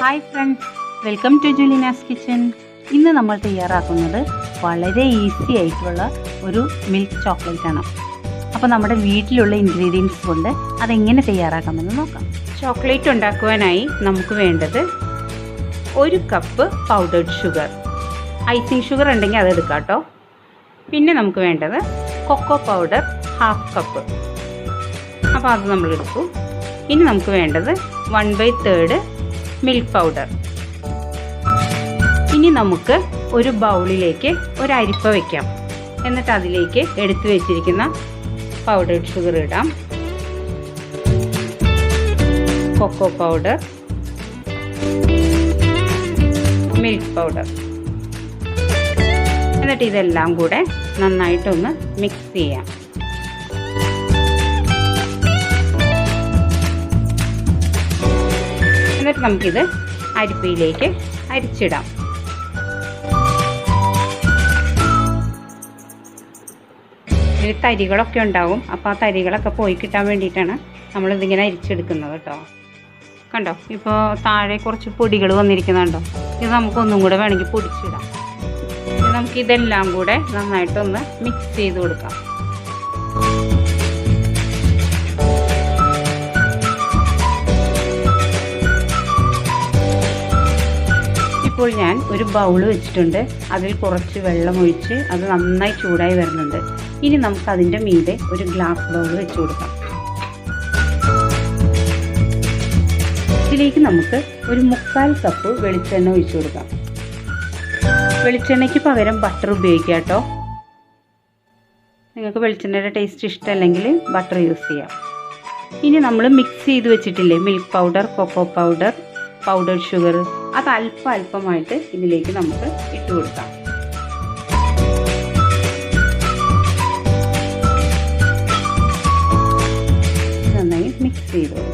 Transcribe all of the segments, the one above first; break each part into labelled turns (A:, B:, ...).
A: Hi friends, welcome to Julina's kitchen. ഇന്ന് നമ്മൾ തയ്യാറാക്കുന്നത് വളരെ ഈസി ആയിട്ടുള്ള ഒരു മിൽക്ക് ചോക്ലേറ്റ് ആണ്. അപ്പോൾ നമ്മുടെ വീട്ടിലുള്ള ഇൻഗ്രീഡിയൻസ് കൊണ്ട് അതെങ്ങനെ തയ്യാറാക്കാമെന്ന് നോക്കാം. ചോക്ലേറ്റ് ഉണ്ടാക്കുവാനായി നമുക്ക് വേണ്ടത് 1 cup powdered sugar, icing sugar ഉണ്ടെങ്കിൽ അതെടുക്കാം കേട്ടോ. പിന്നെ നമുക്ക് വേണ്ടത് കൊക്കോ പൗഡർ 1/2 കപ്പ്, അപ്പോൾ അത് നമ്മൾ എടുത്തു. ഇനി നമുക്ക് വേണ്ടത് 1/3 മിൽക്ക് പൗഡർ. ഇനി നമുക്ക് ഒരു ബൗളിലേക്ക് ഒരു അരിപ്പ വയ്ക്കാം. എന്നിട്ട് അതിലേക്ക് എടുത്തു വെച്ചിരിക്കുന്ന പൗഡേർഡ് ഷുഗർ ഇടാം, കൊക്കോ പൗഡർ, മിൽക്ക് പൗഡർ. എന്നിട്ട് ഇതെല്ലാം കൂടെ നന്നായിട്ടൊന്ന് മിക്സ് ചെയ്യാം. എന്നിട്ട് നമുക്കിത് അരിപ്പയിലേക്ക് അരിച്ചിടാം. ഇതിൽ തരികളൊക്കെ ഉണ്ടാവും, അപ്പോൾ ആ തരികളൊക്കെ പോയി കിട്ടാൻ വേണ്ടിയിട്ടാണ് നമ്മളിതിങ്ങനെ അരിച്ചെടുക്കുന്നത് കേട്ടോ. കണ്ടോ, ഇപ്പോൾ താഴെ കുറച്ച് പൊടികൾ വന്നിരിക്കുന്നുണ്ടോ? ഇത് നമുക്കൊന്നും കൂടെ വേണമെങ്കിൽ പൊടിച്ചിടാം. നമുക്കിതെല്ലാം കൂടെ നന്നായിട്ടൊന്ന് മിക്സ് ചെയ്ത് കൊടുക്കാം. ഇപ്പോൾ ഞാൻ ഒരു ബൗൾ വെച്ചിട്ടുണ്ട്, അതിൽ കുറച്ച് വെള്ളം ഒഴിച്ച് അത് നന്നായി ചൂടായി വരുന്നുണ്ട്. ഇനി നമുക്ക് അതിൻ്റെ മീതെ ഒരു ഗ്ലാസ് ബൗൾ വെച്ച് കൊടുക്കാം. ഇതിലേക്ക് നമുക്ക് ഒരു 1/4 കപ്പ് വെളിച്ചെണ്ണ ഒഴിച്ചു കൊടുക്കാം. വെളിച്ചെണ്ണയ്ക്ക് പകരം ബട്ടർ ഉപയോഗിക്കാം കേട്ടോ. നിങ്ങൾക്ക് വെളിച്ചെണ്ണയുടെ ടേസ്റ്റ് ഇഷ്ടമല്ലെങ്കിൽ ബട്ടർ യൂസ് ചെയ്യാം. ഇനി നമ്മൾ മിക്സ് ചെയ്ത് വെച്ചിട്ടില്ലേ milk powder, cocoa powder, powdered sugar, അത് അല്പമായിട്ട് ഇതിലേക്ക് നമുക്ക് ഇട്ട് കൊടുക്കാം. നന്നായി മിക്സ് ചെയ്ത് കൊടുക്കാം.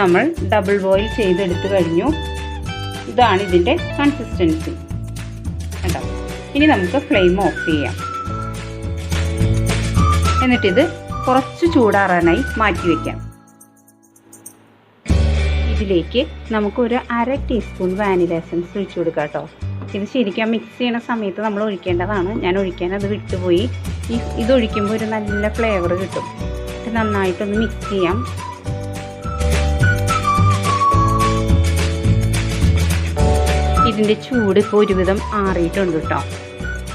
A: നമ്മൾ ഡബിൾ ബോയിൽ ചെയ്തെടുത്ത് കഴിഞ്ഞു. ഇതാണ് ഇതിൻ്റെ കൺസിസ്റ്റൻസി കേട്ടോ. ഇനി നമുക്ക് ഫ്ലെയിം ഓഫ് ചെയ്യാം. എന്നിട്ടിത് കുറച്ച് ചൂടാറാനായി മാറ്റി വയ്ക്കാം. ഇതിലേക്ക് നമുക്ക് 1/2 ടീസ്പൂൺ വാനില എസൻസ് ഒഴിച്ചു കൊടുക്കാം കേട്ടോ. ഇത് ശരിക്കും മിക്സ് ചെയ്യുന്ന സമയത്ത് നമ്മൾ ഒഴിക്കേണ്ടതാണ്. ഞാൻ ഒഴിക്കാൻ അത് വിട്ടുപോയി. ഇതൊഴിക്കുമ്പോൾ ഒരു നല്ല ഫ്ലേവർ കിട്ടും. ഇത് നന്നായിട്ടൊന്ന് മിക്സ് ചെയ്യാം. ഇതിൻ്റെ ചൂട് ഇപ്പോൾ ഒരുവിധം ആറിയിട്ടുണ്ട് കേട്ടോ.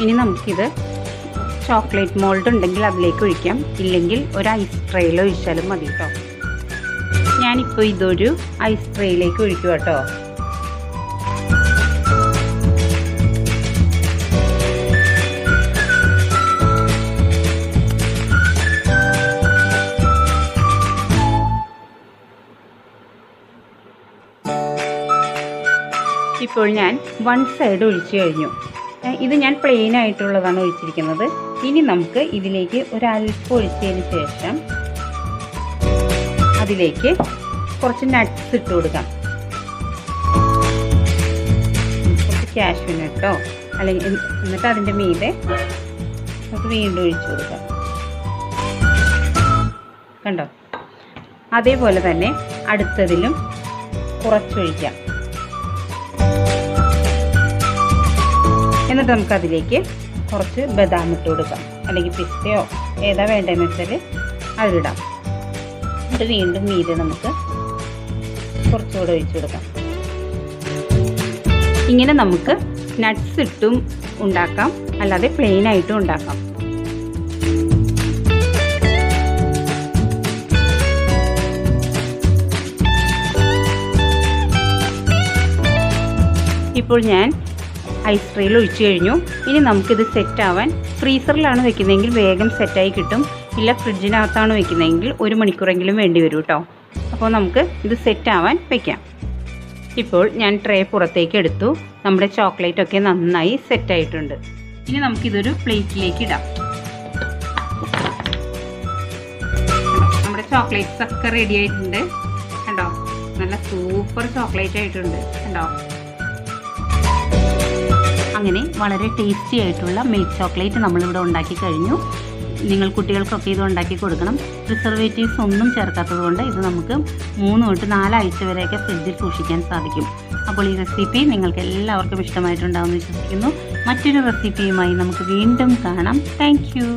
A: ഇനി നമുക്കിത് ചോക്ലേറ്റ് മോൾഡ് ഉണ്ടെങ്കിൽ അതിലേക്ക് ഒഴിക്കാം, ഇല്ലെങ്കിൽ ഒരു ഐസ് ട്രേയിൽ ഒഴിച്ചാലും മതി കേട്ടോ. ഞാനിപ്പോൾ ഇതൊരു ഐസ് ട്രേയിലേക്ക് ഒഴിക്കുക കേട്ടോ. ഇപ്പോൾ ഞാൻ 1 സൈഡ് ഒഴിച്ചു കഴിഞ്ഞു. ഇത് ഞാൻ പ്ലെയിൻ ആയിട്ടുള്ളതാണ് ഒഴിച്ചിരിക്കുന്നത്. ഇനി നമുക്ക് ഇതിലേക്ക് ഒരല്പം ഒഴിച്ചതിന് ശേഷം അതിലേക്ക് കുറച്ച് നട്ട്സ് ഇട്ട് കൊടുക്കാം. കുറച്ച് കാഷ്യൂ നട്ടോ അല്ലെങ്കിൽ എന്നിട്ട് അതിൻ്റെ മീതെ നമുക്ക് വീണ്ടും ഒഴിച്ചു കൊടുക്കാം. കണ്ടോ, അതേപോലെ തന്നെ അടുത്തതിലും കുറച്ചൊഴിക്കാം. എന്നിട്ട് നമുക്കതിലേക്ക് കുറച്ച് ബദാം ഇട്ട് കൊടുക്കാം, അല്ലെങ്കിൽ പിസ്തയോ ഏതാ വേണ്ടതെന്ന് വെച്ചാൽ അതിലിടാം. എന്നിട്ട് വീണ്ടും മീതെ നമുക്ക് കുറച്ചുകൂടെ ഒഴിച്ചു കൊടുക്കാം. ഇങ്ങനെ നമുക്ക് നട്ട്സ് ഇട്ടും ഉണ്ടാക്കാം, അല്ലാതെ പ്ലെയിൻ ആയിട്ടും ഉണ്ടാക്കാം. ഇപ്പോൾ ഞാൻ ഐസ് ട്രേയിൽ ഒഴിച്ചു കഴിഞ്ഞു. ഇനി നമുക്കിത് സെറ്റാവാൻ ഫ്രീസറിലാണ് വെക്കുന്നതെങ്കിൽ വേഗം സെറ്റായി കിട്ടും. ഇല്ല ഫ്രിഡ്ജിനകത്താണ് വെക്കുന്നതെങ്കിൽ 1 മണിക്കൂറെങ്കിലും വേണ്ടി വരും കേട്ടോ. അപ്പോൾ നമുക്ക് ഇത് സെറ്റാവാൻ വയ്ക്കാം. ഇപ്പോൾ ഞാൻ ട്രേ പുറത്തേക്ക് എടുത്തു. നമ്മുടെ ചോക്ലേറ്റൊക്കെ നന്നായി സെറ്റായിട്ടുണ്ട്. ഇനി നമുക്കിതൊരു പ്ലേറ്റിലേക്ക് ഇടാം. നമ്മുടെ ചോക്ലേറ്റ്സ് ഒക്കെ റെഡി ആയിട്ടുണ്ട്. കണ്ടോ, നല്ല സൂപ്പർ ചോക്ലേറ്റ് ആയിട്ടുണ്ട്. കണ്ടോ, അങ്ങനെ വളരെ ടേസ്റ്റി ആയിട്ടുള്ള മിൽക്ക് ചോക്ലേറ്റ് നമ്മളിവിടെ ഉണ്ടാക്കി കഴിഞ്ഞു. നിങ്ങൾ കുട്ടികൾക്കൊക്കെ ഇത് ഉണ്ടാക്കി കൊടുക്കണം. പ്രിസർവേറ്റീവ്സ് ഒന്നും ചേർക്കാത്തത് കൊണ്ട് ഇത് നമുക്ക് 3 തൊട്ട് 4 ആഴ്ച വരെയൊക്കെ ഫ്രിഡ്ജിൽ സൂക്ഷിക്കാൻ സാധിക്കും. അപ്പോൾ ഈ റെസിപ്പി നിങ്ങൾക്ക് എല്ലാവർക്കും ഇഷ്ടമായിട്ടുണ്ടാവുമെന്ന് വിശ്വസിക്കുന്നു. മറ്റൊരു റെസിപ്പിയുമായി നമുക്ക് വീണ്ടും കാണാം. Thank you.